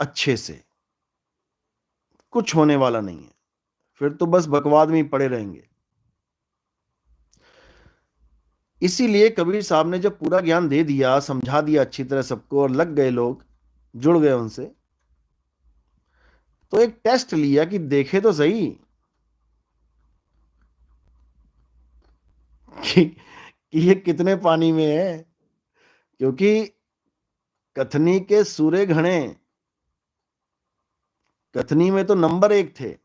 अच्छे से, कुछ होने वाला नहीं है, फिर तो बस बकवाद में ही पड़े रहेंगे। इसीलिए कबीर साहब ने जब पूरा ज्ञान दे दिया, समझा दिया अच्छी तरह सबको, और लग गए लोग, जुड़ गए उनसे, तो एक टेस्ट लिया कि देखे तो सही कि ये कितने पानी में है। क्योंकि कथनी के सूरे घणे, कथनी में तो नंबर 1 थे,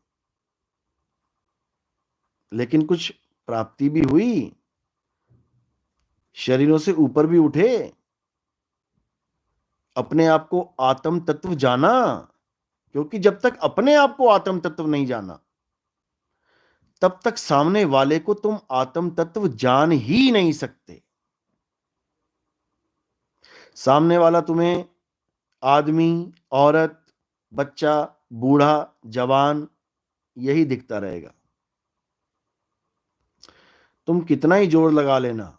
लेकिन कुछ प्राप्ति भी हुई, शरीरों से ऊपर भी उठे, अपने आप को आत्म तत्व जाना। क्योंकि जब तक अपने आप को आत्म तत्व नहीं जाना, तब तक सामने वाले को तुम आत्म तत्व जान ही नहीं सकते। सामने वाला तुम्हें आदमी, औरत, बच्चा, बूढ़ा, जवान, यही दिखता रहेगा। तुम कितना ही जोर लगा लेना,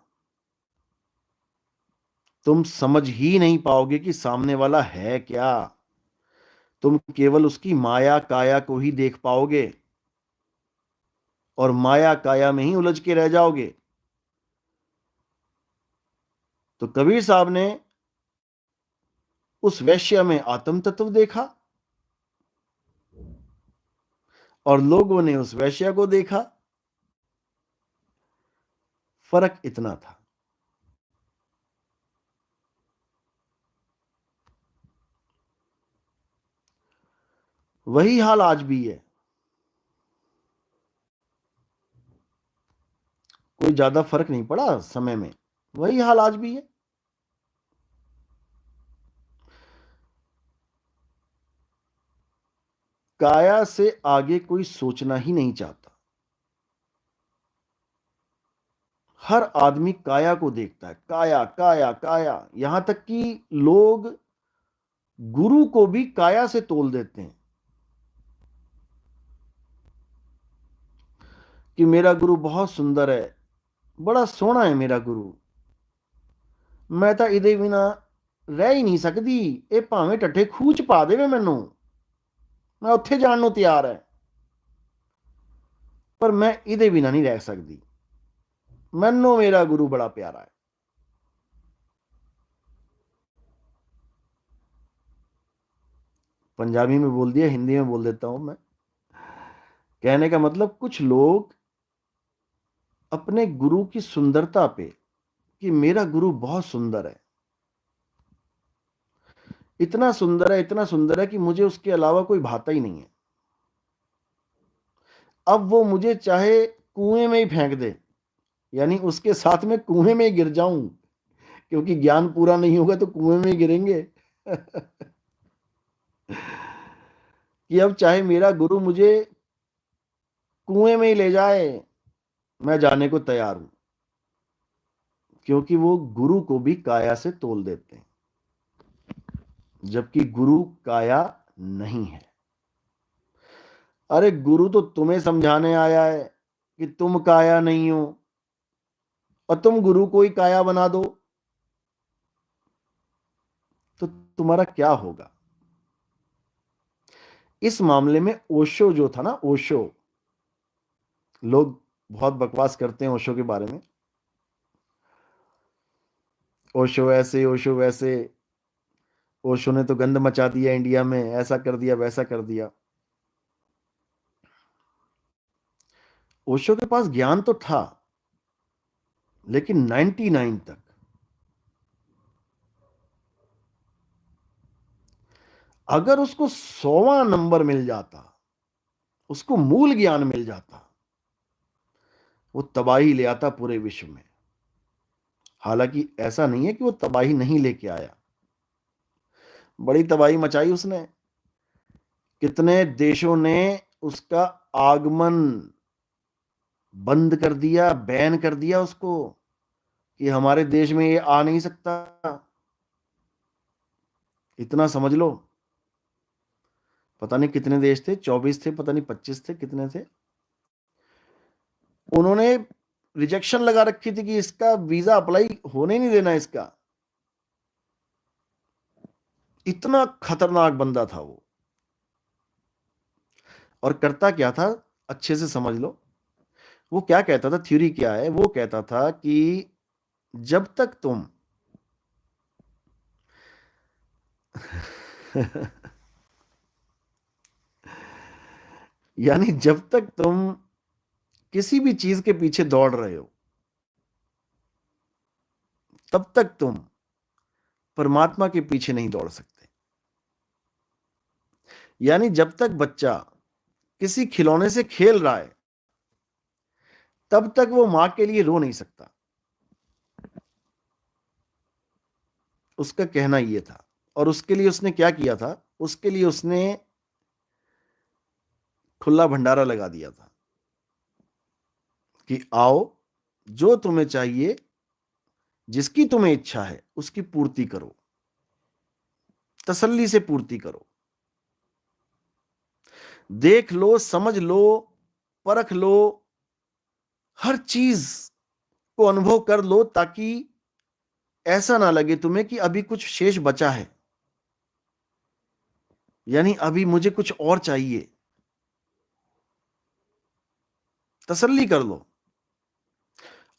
तुम समझ ही नहीं पाओगे कि सामने वाला है क्या। तुम केवल उसकी माया काया को ही देख पाओगे, और माया काया में ही उलझ के रह जाओगे। तो कबीर साहब ने उस वैश्या में आत्म तत्व देखा, और लोगों ने उस वैश्या को देखा। फर्क इतना था। वही हाल आज भी है, कोई ज्यादा फर्क नहीं पड़ा समय में, वही हाल आज भी है। काया से आगे कोई सोचना ही नहीं चाहता। हर आदमी काया को देखता है, काया काया काया, यहां तक कि लोग गुरु को भी काया से तोल देते हैं कि मेरा गुरु बहुत सुंदर है, बड़ा सोहना है मेरा गुरु, मैं तो इदे बिना रह ही नहीं सकती, ये भावें टट्ठे खूह च पा देवे मैनू, मैं उत्थे जाण नूं तैयार है, पर मैं इदे बिना नहीं रह सकती, मैनू मेरा गुरु बड़ा प्यारा है। पंजाबी में बोल दिया, हिंदी में बोल देता हूं मैं। कहने का मतलब, कुछ लोग अपने गुरु की सुंदरता पे, कि मेरा गुरु बहुत सुंदर है, इतना सुंदर है, इतना सुंदर है कि मुझे उसके अलावा कोई भाता ही नहीं है। अब वो मुझे चाहे कुएं में ही फेंक दे, यानी उसके साथ में कुएं में ही गिर जाऊं, क्योंकि ज्ञान पूरा नहीं होगा तो कुएं में ही गिरेंगे। कि अब चाहे मेरा गुरु मुझे कुएं में ही ले जाए, मैं जाने को तैयार हूं। क्योंकि वो गुरु को भी काया से तोल देते हैं, जबकि गुरु काया नहीं है। अरे गुरु तो तुम्हें समझाने आया है कि तुम काया नहीं हो, और तुम गुरु को ही काया बना दो, तो तुम्हारा क्या होगा। इस मामले में ओशो जो था ना, ओशो, लोग बहुत बकवास करते हैं ओशो के बारे में, ओशो ऐसे, ओशो वैसे, ओशो ने तो गंद मचा दिया इंडिया में, ऐसा कर दिया, वैसा कर दिया। ओशो के पास ज्ञान तो था, लेकिन 99 तक। अगर उसको 100वां नंबर मिल जाता, उसको मूल ज्ञान मिल जाता, वो तबाही ले आता पूरे विश्व में। हालांकि ऐसा नहीं है कि वो तबाही नहीं लेके आया, बड़ी तबाही मचाई उसने। कितने देशों ने उसका आगमन बंद कर दिया, बैन कर दिया उसको, कि हमारे देश में ये आ नहीं सकता। इतना समझ लो, पता नहीं कितने देश थे, 24 थे, पता नहीं 25 थे, कितने थे, उन्होंने रिजेक्शन लगा रखी थी कि इसका वीजा अप्लाई होने नहीं देना इसका। इतना खतरनाक बंदा था वो। और करता क्या था, अच्छे से समझ लो। वो क्या कहता था, थ्योरी क्या है, वो कहता था कि जब तक तुम यानी जब तक तुम किसी भी चीज के पीछे दौड़ रहे हो, तब तक तुम परमात्मा के पीछे नहीं दौड़ सकते। यानी जब तक बच्चा किसी खिलौने से खेल रहा है, तब तक वो मां के लिए रो नहीं सकता। उसका कहना यह था। और उसके लिए उसने क्या किया था, उसके लिए उसने खुला भंडारा लगा दिया था कि आओ, जो तुम्हें चाहिए, जिसकी तुम्हें इच्छा है, उसकी पूर्ति करो, तसल्ली से पूर्ति करो। देख लो, समझ लो, परख लो, हर चीज को अनुभव कर लो, ताकि ऐसा ना लगे तुम्हें कि अभी कुछ शेष बचा है, यानी अभी मुझे कुछ और चाहिए। तसल्ली कर लो।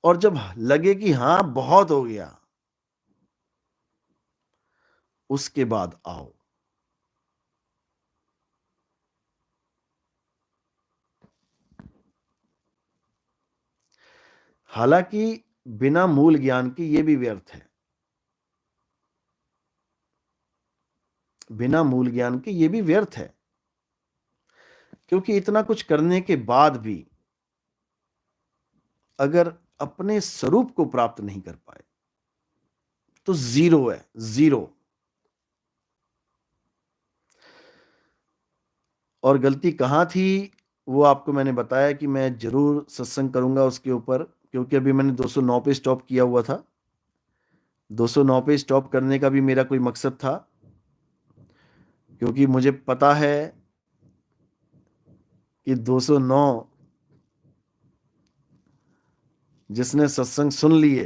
और जब लगे कि हां बहुत हो गया, उसके बाद आओ। हालांकि बिना मूल ज्ञान के यह भी व्यर्थ है। बिना मूल ज्ञान के यह भी व्यर्थ है, क्योंकि इतना कुछ करने के बाद भी अगर अपने स्वरूप को प्राप्त नहीं कर पाए, तो जीरो है, जीरो। और गलती कहां थी, वो आपको मैंने बताया कि मैं जरूर सत्संग करूंगा उसके ऊपर, क्योंकि अभी मैंने 209 पे स्टॉप किया हुआ था। 209 पे स्टॉप करने का भी मेरा कोई मकसद था, क्योंकि मुझे पता है कि 209 जिसने सत्संग सुन लिए,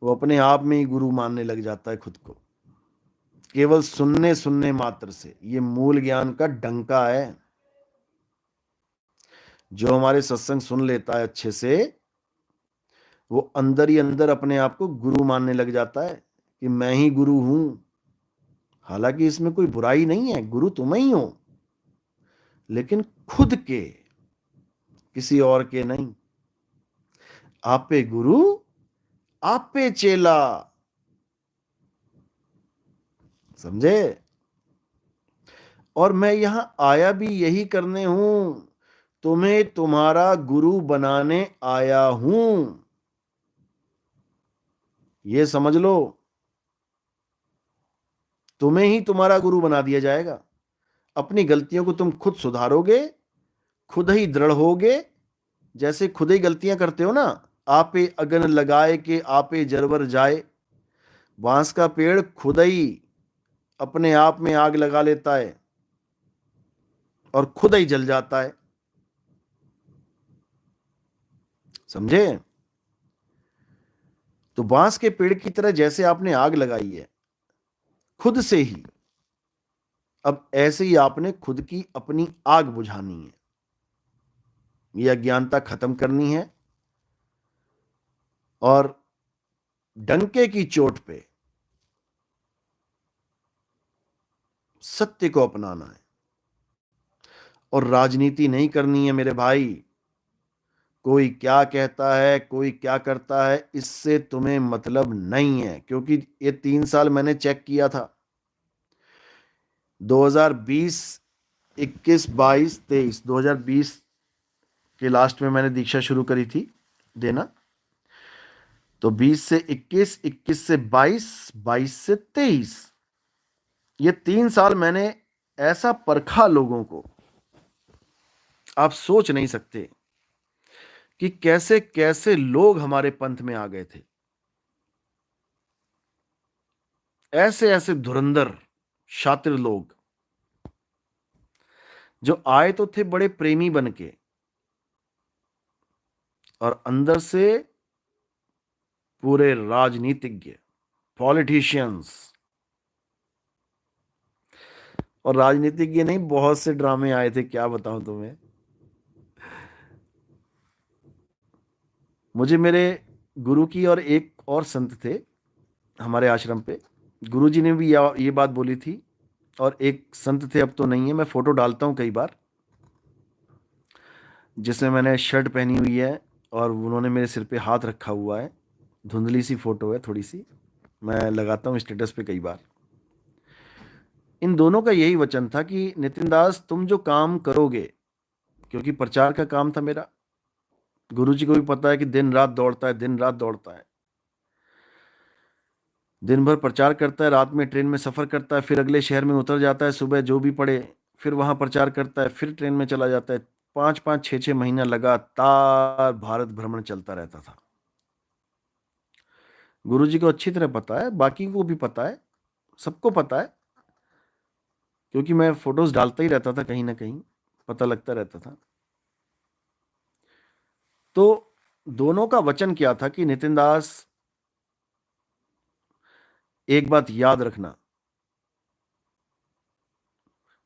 वो अपने आप में ही गुरु मानने लग जाता है खुद को, केवल सुनने सुनने मात्र से। ये मूल ज्ञान का डंका है। जो हमारे सत्संग सुन लेता है अच्छे से, वो अंदर ही अंदर अपने आप को गुरु मानने लग जाता है कि मैं ही गुरु हूं। हालांकि इसमें कोई बुराई नहीं है, गुरु तुम ही हो, लेकिन खुद के, किसी और के नहीं। आप पे गुरु, आप पे चेला। समझे? और मैं यहां आया भी यही करने हूं, तुम्हें तुम्हारा गुरु बनाने आया हूं। ये समझ लो, तुम्हें ही तुम्हारा गुरु बना दिया जाएगा। अपनी गलतियों को तुम खुद सुधारोगे, खुद ही दृढ़ होगे। जैसे खुद ही गलतियां करते हो ना, आपे अगन लगाए के आपे जरवर जाए। बांस का पेड़ खुद ही अपने आप में आग लगा लेता है और खुद ही जल जाता है। समझे? तो बांस के पेड़ की तरह जैसे आपने आग लगाई है खुद से ही, अब ऐसे ही आपने खुद की अपनी आग बुझानी है। यह अज्ञानता खत्म करनी है और डंके की चोट पे सत्य को अपनाना है। और राजनीति नहीं करनी है मेरे भाई। कोई क्या कहता है, कोई क्या करता है, इससे तुम्हें मतलब नहीं है। क्योंकि ये 3 साल मैंने चेक किया था, 2020, 21, 22, 23, 2020 के लास्ट में मैंने दीक्षा शुरू करी थी देना। तो 20 से 21, 21 से 22, 22 से 23, ये 3 साल मैंने ऐसा परखा लोगों को, आप सोच नहीं सकते कि कैसे कैसे लोग हमारे पंथ में आ गए थे। ऐसे ऐसे धुरंधर शातिर लोग जो आए तो थे बड़े प्रेमी बन के, और अंदर से पूरे राजनीतिज्ञ। पॉलिटिशियंस और राजनीतिज्ञ नहीं, बहुत से ड्रामे आए थे, क्या बताऊं तुम्हें। मुझे मेरे गुरु की और एक और संत थे हमारे आश्रम पे, गुरुजी ने भी ये बात बोली थी। और एक संत थे, अब तो नहीं है, मैं फोटो डालता हूँ कई बार, जिसमें मैंने शर्ट पहनी हुई है और उन्होंने मेरे सिर पे हाथ रखा हुआ है। धुंधली सी फोटो है थोड़ी सी, मैं लगाता हूँ स्टेटस पे कई बार। इन दोनों का यही वचन था कि नितिन दास, तुम जो काम करोगे, क्योंकि प्रचार का काम था मेरा, गुरुजी को भी पता है कि दिन रात दौड़ता है, दिन रात दौड़ता है, दिन भर प्रचार करता है, रात में ट्रेन में सफ़र करता है, फिर अगले शहर में उतर जाता है, सुबह जो भी पड़े, फिर वहाँ प्रचार करता है, फिर ट्रेन में चला जाता है। 5-5 6-6 महीना लगातार भारत भ्रमण चलता रहता था। गुरुजी को अच्छी तरह पता है, बाकी को भी पता है, सबको पता है, क्योंकि मैं फोटोज डालता ही रहता था, कहीं ना कहीं पता लगता रहता था। तो दोनों का वचन क्या था कि नितिन दास, एक बात याद रखना,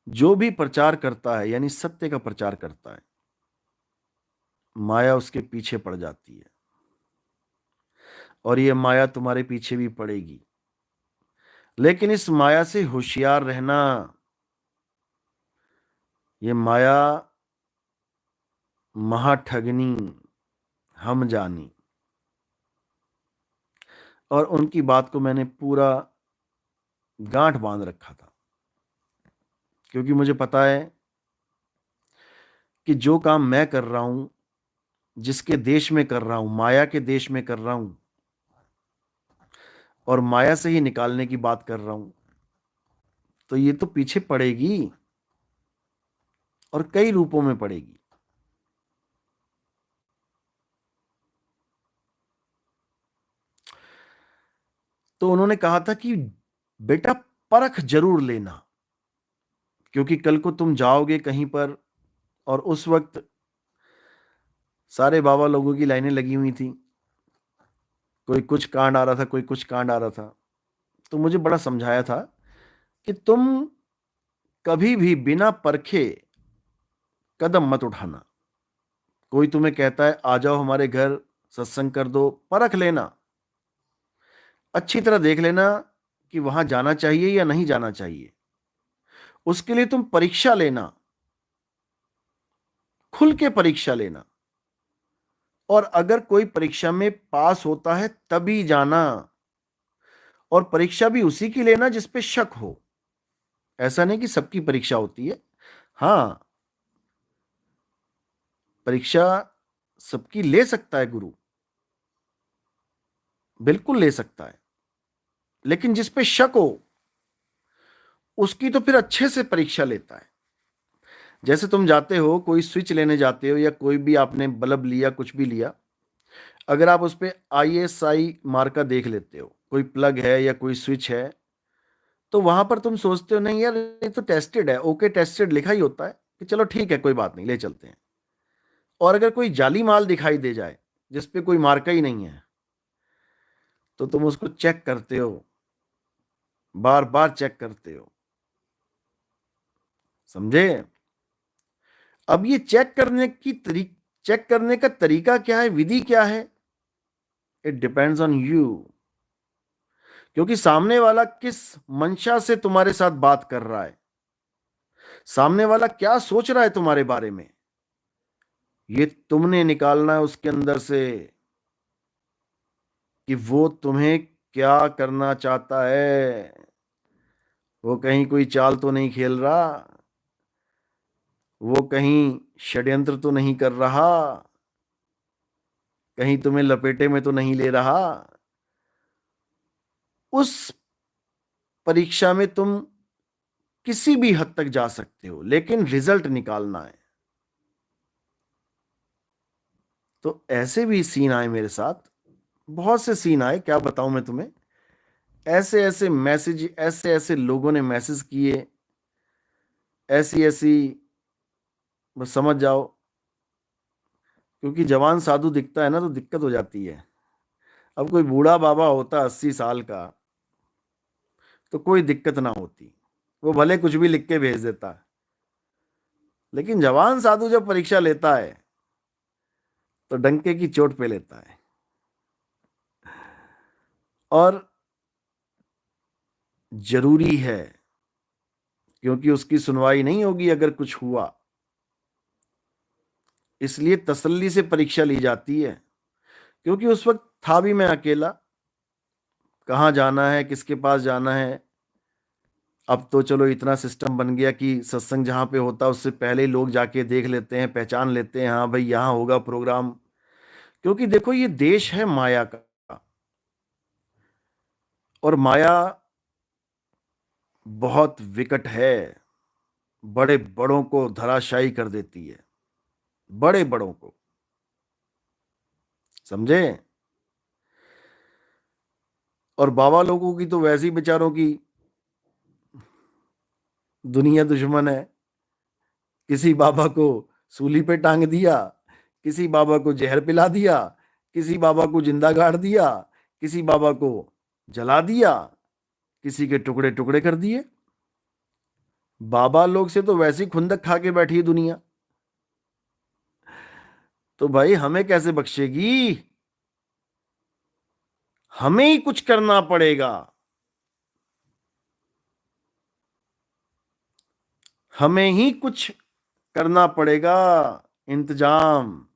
जो भी प्रचार करता है, यानी सत्य का प्रचार करता है, माया उसके पीछे पड़ जाती है, और ये माया तुम्हारे पीछे भी पड़ेगी। लेकिन इस माया से होशियार रहना। ये माया महाठगनी, हम जानी। और उनकी बात को मैंने पूरा गांठ बांध रखा था, क्योंकि मुझे पता है कि जो काम मैं कर रहा हूं, जिसके देश में कर रहा हूं, माया के देश में कर रहा हूं, और माया से ही निकालने की बात कर रहा हूं, तो ये तो पीछे पड़ेगी, और कई रूपों में पड़ेगी। तो उन्होंने कहा था कि बेटा, परख जरूर लेना, क्योंकि कल को तुम जाओगे कहीं पर, और उस वक्त सारे बाबा लोगों की लाइनें लगी हुई थी, कोई कुछ कांड आ रहा था, कोई कुछ कांड आ रहा था। तो मुझे बड़ा समझाया था कि तुम कभी भी बिना परखे कदम मत उठाना। कोई तुम्हें कहता है आ जाओ हमारे घर, सत्संग कर दो, परख लेना, अच्छी तरह देख लेना कि वहां जाना चाहिए या नहीं जाना चाहिए। उसके लिए तुम परीक्षा लेना, खुल के परीक्षा लेना, और अगर कोई परीक्षा में पास होता है तभी जाना, और परीक्षा भी उसी की लेना जिस पे शक हो। ऐसा नहीं कि सबकी परीक्षा होती है, हाँ, परीक्षा सबकी ले सकता है गुरु, बिल्कुल ले सकता है, लेकिन जिस पे शक हो उसकी तो फिर अच्छे से परीक्षा लेता है। जैसे तुम जाते हो, कोई स्विच लेने जाते हो, या कोई भी आपने बल्ब लिया, कुछ भी लिया, अगर आप उस पे ISI मार्का देख लेते हो, कोई प्लग है या कोई स्विच है, तो वहां पर तुम सोचते हो नहीं यार, ये तो टेस्टेड है, ओके टेस्टेड लिखा ही होता है, कि चलो ठीक है, कोई बात नहीं, ले चलते हैं। और अगर कोई जाली माल दिखाई दे जाए जिस पे कोई मार्का ही नहीं है, तो तुम उसको चेक करते हो, बार बार चेक करते हो। समझे? अब ये चेक करने का तरीका क्या है, विधि क्या है, इट डिपेंड्स ऑन यू। क्योंकि सामने वाला किस मंशा से तुम्हारे साथ बात कर रहा है, सामने वाला क्या सोच रहा है तुम्हारे बारे में, ये तुमने निकालना है उसके अंदर से, कि वो तुम्हें क्या करना चाहता है। वो कहीं कोई चाल तो नहीं खेल रहा, वो कहीं षड्यंत्र तो नहीं कर रहा, कहीं तुम्हें लपेटे में तो नहीं ले रहा। उस परीक्षा में तुम किसी भी हद तक जा सकते हो, लेकिन रिजल्ट निकालना है। तो ऐसे भी सीन आए मेरे साथ, बहुत से सीन आए, क्या बताऊं मैं तुम्हें। ऐसे ऐसे मैसेज, ऐसे ऐसे लोगों ने मैसेज किए, ऐसी ऐसी, बस समझ जाओ, क्योंकि जवान साधु दिखता है ना, तो दिक्कत हो जाती है। अब कोई बूढ़ा बाबा होता 80 साल का, तो कोई दिक्कत ना होती, वो भले कुछ भी लिख के भेज देता है। लेकिन जवान साधु जब परीक्षा लेता है तो डंके की चोट पे लेता है, और जरूरी है, क्योंकि उसकी सुनवाई नहीं होगी अगर कुछ हुआ। इसलिए तसल्ली से परीक्षा ली जाती है, क्योंकि उस वक्त था भी मैं अकेला, कहाँ जाना है, किसके पास जाना है। अब तो चलो इतना सिस्टम बन गया कि सत्संग जहाँ पे होता है उससे पहले ही लोग जाके देख लेते हैं, पहचान लेते हैं, हाँ भाई यहाँ होगा प्रोग्राम। क्योंकि देखो ये देश है माया का, और माया बहुत विकट है, बड़े बड़ों को धराशायी कर देती है, बड़े बड़ों को, समझे। और बाबा लोगों की तो वैसी बेचारों की दुनिया दुश्मन है। किसी बाबा को सूली पे टांग दिया, किसी बाबा को जहर पिला दिया, किसी बाबा को जिंदा गाड़ दिया, किसी बाबा को जला दिया, किसी के टुकड़े टुकड़े कर दिए। बाबा लोग से तो वैसी खुंदक खा के बैठी है दुनिया, तो भाई हमें कैसे बख्शेगी। हमें ही कुछ करना पड़ेगा, हमें ही कुछ करना पड़ेगा, इंतजाम।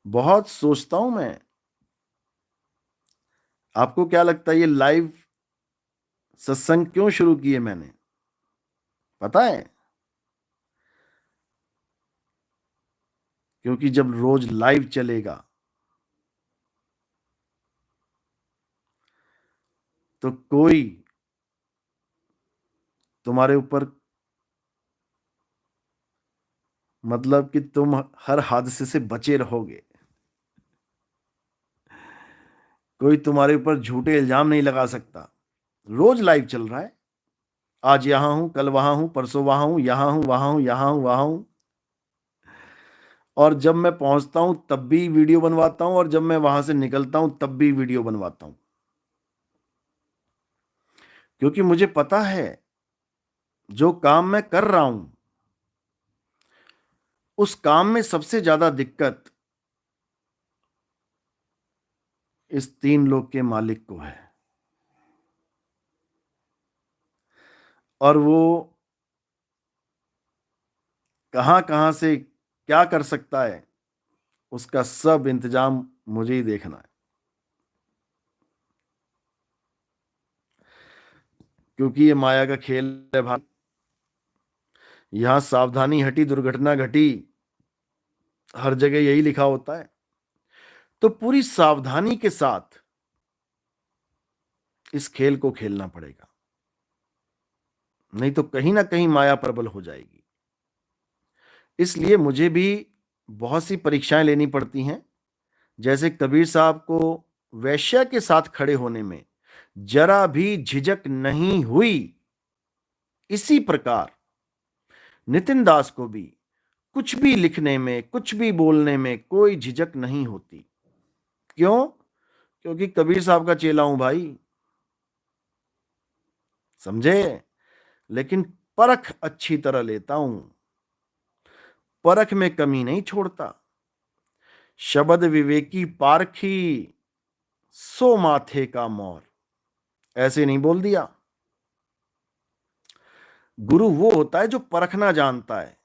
बहुत सोचता हूं मैं। आपको क्या लगता है ये लाइव सत्संग क्यों शुरू किए मैंने, पता है? क्योंकि जब रोज लाइव चलेगा तो कोई तुम्हारे ऊपर, मतलब कि तुम हर हादसे से बचे रहोगे, कोई तुम्हारे ऊपर झूठे इल्जाम नहीं लगा सकता। रोज लाइव चल रहा है, आज यहां हूं, कल वहां हूं, परसों वहां हूं, यहां हूं, वहां हूं, यहां हूं, वहां हूं। और जब मैं पहुंचता हूं तब भी वीडियो बनवाता हूं, और जब मैं वहां से निकलता हूं तब भी वीडियो बनवाता हूं। क्योंकि मुझे पता है जो काम मैं कर रहा हूं उस काम में सबसे ज्यादा दिक्कत इस तीन लोक के मालिक को है, और वो कहां कहां से क्या कर सकता है उसका सब इंतजाम मुझे ही देखना है। क्योंकि ये माया का खेल है भाई, यहां सावधानी हटी दुर्घटना घटी, हर जगह यही लिखा होता है। तो पूरी सावधानी के साथ इस खेल को खेलना पड़ेगा, नहीं तो कहीं ना कहीं माया प्रबल हो जाएगी। इसलिए मुझे भी बहुत सी परीक्षाएं लेनी पड़ती हैं। जैसे कबीर साहब को वैश्या के साथ खड़े होने में जरा भी झिझक नहीं हुई, इसी प्रकार नितिन दास को भी कुछ भी लिखने में, कुछ भी बोलने में कोई झिझक नहीं होती। क्यों? क्योंकि कबीर साहब का चेला हूं भाई, समझे। लेकिन परख अच्छी तरह लेता हूं, परख में कमी नहीं छोड़ता। शब्द विवेकी पारखी, सो माथे का मोर, ऐसे नहीं बोल दिया। गुरु वो होता है जो परखना जानता है,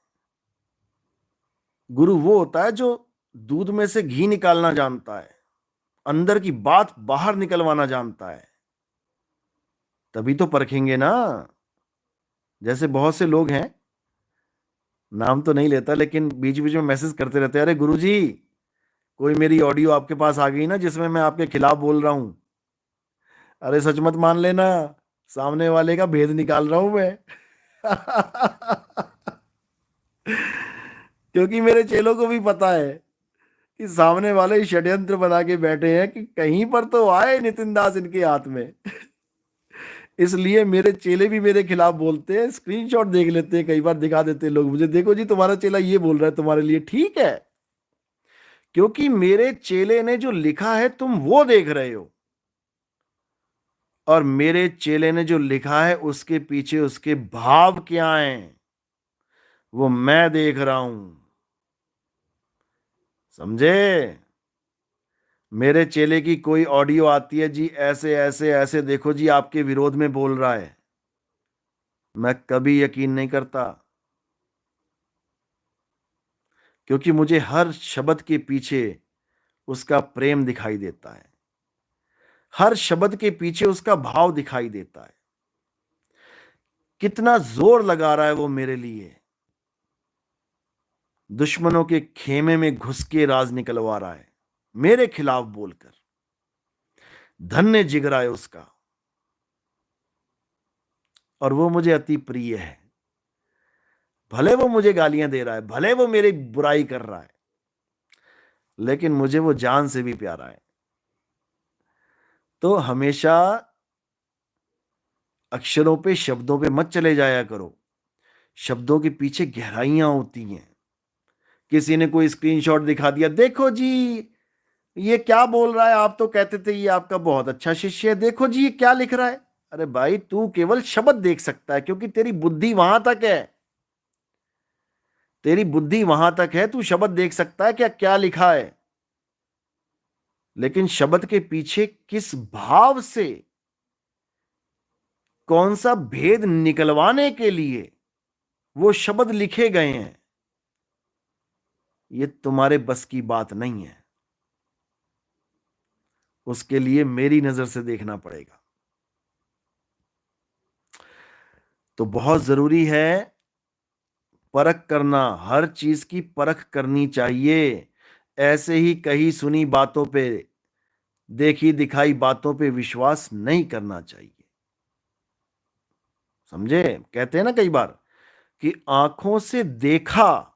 गुरु वो होता है जो दूध में से घी निकालना जानता है, अंदर की बात बाहर निकलवाना जानता है, तभी तो परखेंगे ना। जैसे बहुत से लोग हैं, नाम तो नहीं लेता, लेकिन बीच बीच में मैसेज करते रहते हैं, अरे गुरुजी कोई मेरी ऑडियो आपके पास आ गई ना जिसमें मैं आपके खिलाफ बोल रहा हूं, अरे सच मत मान लेना, सामने वाले का भेद निकाल रहा हूं मैं। क्योंकि मेरे चेलों को भी पता है कि सामने वाले षड्यंत्र बना के बैठे हैं कि कहीं पर तो आए नितिन दास इनके हाथ में। इसलिए मेरे चेले भी मेरे खिलाफ बोलते हैं, स्क्रीनशॉट देख लेते हैं, कई बार दिखा देते हैं लोग मुझे, देखो जी तुम्हारा चेला ये बोल रहा है तुम्हारे लिए, ठीक है। क्योंकि मेरे चेले ने जो लिखा है तुम वो देख रहे हो, और मेरे चेले ने जो लिखा है उसके पीछे उसके भाव क्या हैं वो मैं देख रहा हूं। समझे? मेरे चेले की कोई ऑडियो आती है, जी ऐसे ऐसे ऐसे देखो जी आपके विरोध में बोल रहा है, मैं कभी यकीन नहीं करता, क्योंकि मुझे हर शब्द के पीछे उसका प्रेम दिखाई देता है, हर शब्द के पीछे उसका भाव दिखाई देता है, कितना जोर लगा रहा है वो मेरे लिए, दुश्मनों के खेमे में घुस के राज निकलवा रहा है मेरे खिलाफ बोलकर। धन्य जिगरा है उसका, और वो मुझे अति प्रिय है। भले वो मुझे गालियां दे रहा है, भले वो मेरी बुराई कर रहा है, लेकिन मुझे वो जान से भी प्यारा है। तो हमेशा अक्षरों पे, शब्दों पे मत चले जाया करो, शब्दों के पीछे गहराइयां होती हैं। किसी ने कोई स्क्रीनशॉट दिखा दिया, देखो जी ये क्या बोल रहा है, आप तो कहते थे ये आपका बहुत अच्छा शिष्य है, देखो जी ये क्या लिख रहा है। अरे भाई, तू केवल शब्द देख सकता है, क्योंकि तेरी बुद्धि वहां तक है, तेरी बुद्धि वहां तक है, तू शब्द देख सकता है क्या क्या लिखा है, लेकिन शब्द के पीछे किस भाव से, कौन सा भेद निकलवाने के लिए वो शब्द लिखे गए हैं, ये तुम्हारे बस की बात नहीं है। उसके लिए मेरी नजर से देखना पड़ेगा। तो बहुत जरूरी है परख करना, हर चीज की परख करनी चाहिए। ऐसे ही कही सुनी बातों पे, देखी दिखाई बातों पे विश्वास नहीं करना चाहिए। समझे? कहते हैं ना कई बार कि आंखों से देखा